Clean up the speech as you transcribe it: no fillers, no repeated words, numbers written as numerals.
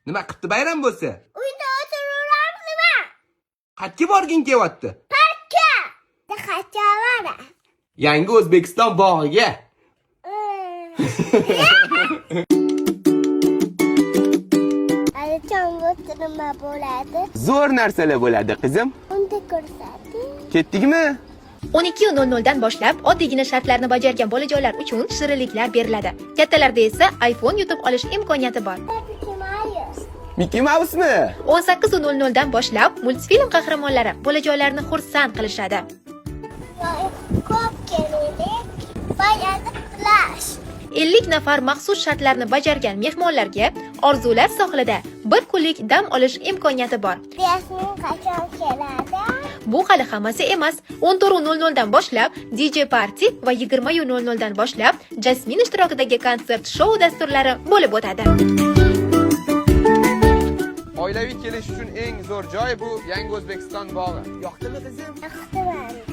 Nima qilibdi bayram bo'lsa? Uyda o'tiraveramizmi? Qayerga borging kelyapti? Parkka. Qachonlara? Yangi O'zbekiston bog'iga. Qachon nima bo'ladi? Zo'r narsalar bo'ladi, qizim. Unda ko'rsating. Ketdikmi? 12:00 dan boshlab oddiygina shartlarni bajargan bolajonlar uchun shirinliklar beriladi. Kattalarda esa iPhone yutib olish imkoniyati bor. Mickey Mouse'mi? 18:00 dan boshlab multfilm qahramonlari bolajonlarni xursand qilishadi. Ko'p kerak. Bayada flash. 50 nafar maxsus shartlarni bajargan mehmonlarga Orzular sohilida bir kunlik dam olish imkoniyati bor. Yasmin qachon keladi? Bu hali hammasi emas. 14:00 dan boshlab DJ Party va 20:00 dan boshlab Jasmine ishtirokidagi konsert shou dasturlari bo'lib o'tadi. Oilaviy kelish uchun eng zo'r joy bu Yangi O'zbekiston bog'i. Yoqdimi qizim? Yoqdi.